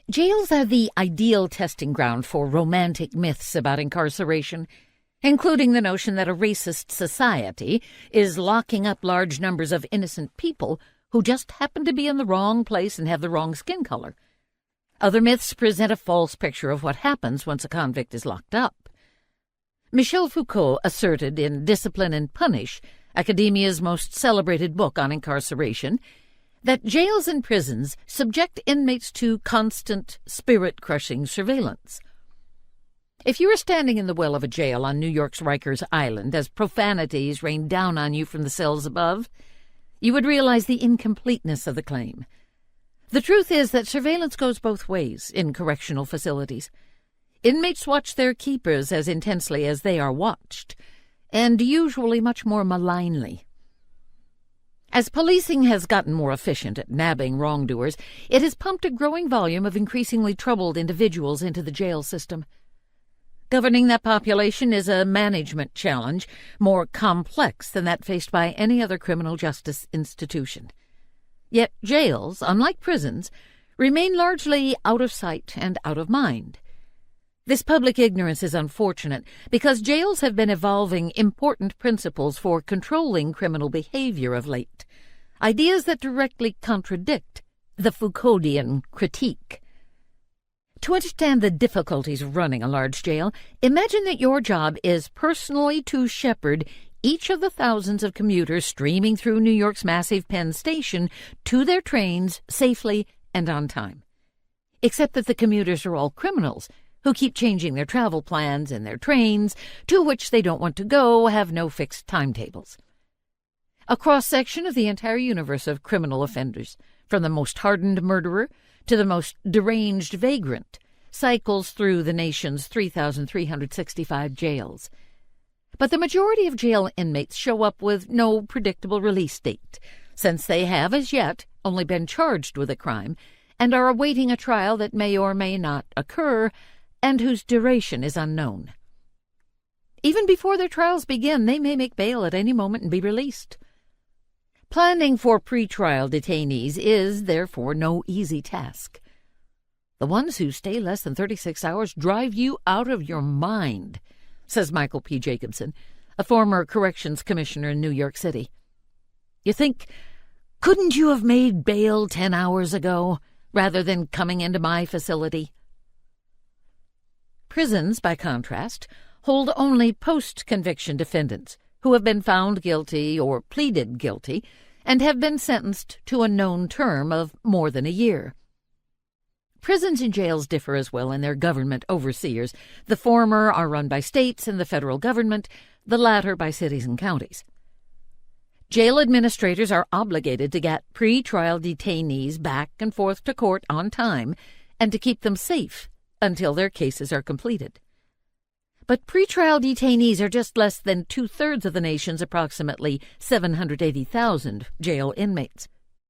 Jails are the ideal testing ground for romantic myths about incarceration, including the notion that a racist society is locking up large numbers of innocent people who just happen to be in the wrong place and have the wrong skin color. Other myths present a false picture of what happens once a convict is locked up. Michel Foucault asserted in Discipline and Punish, academia's most celebrated book on incarceration, that jails and prisons subject inmates to constant, spirit-crushing surveillance. If you were standing in the well of a jail on New York's Rikers Island as profanities rained down on you from the cells above, you would realize the incompleteness of the claim. The truth is that surveillance goes both ways in correctional facilities. Inmates watch their keepers as intensely as they are watched, and usually much more malignly. As policing has gotten more efficient at nabbing wrongdoers, it has pumped a growing volume of increasingly troubled individuals into the jail system. Governing that population is a management challenge more complex than that faced by any other criminal justice institution. Yet jails, unlike prisons, remain largely out of sight and out of mind. This public ignorance is unfortunate because jails have been evolving important principles for controlling criminal behavior of late, ideas that directly contradict the Foucauldian critique. To understand the difficulties of running a large jail, imagine that your job is personally to shepherd each of the thousands of commuters streaming through New York's massive Penn Station to their trains safely and on time. Except that the commuters are all criminals who keep changing their travel plans, and their trains, to which they don't want to go, have no fixed timetables. A cross-section of the entire universe of criminal offenders, from the most hardened murderer to the most deranged vagrant, cycles through the nation's 3,365 jails. But the majority of jail inmates show up with no predictable release date, since they have, as yet, only been charged with a crime and are awaiting a trial that may or may not occur and whose duration is unknown. Even before their trials begin, they may make bail at any moment and be released. Planning for pretrial detainees is, therefore, no easy task. The ones who stay less than 36 hours drive you out of your mind, says Michael P. Jacobson, a former corrections commissioner in New York City. You think, couldn't you have made bail 10 hours ago, rather than coming into my facility? Prisons, by contrast, hold only post-conviction defendants who have been found guilty or pleaded guilty and have been sentenced to a known term of more than a year. Prisons and jails differ as well in their government overseers. The former are run by states and the federal government, the latter by cities and counties. Jail administrators are obligated to get pre-trial detainees back and forth to court on time and to keep them safe until their cases are completed. But pretrial detainees are just less than two-thirds of the nation's approximately 780,000 jail inmates.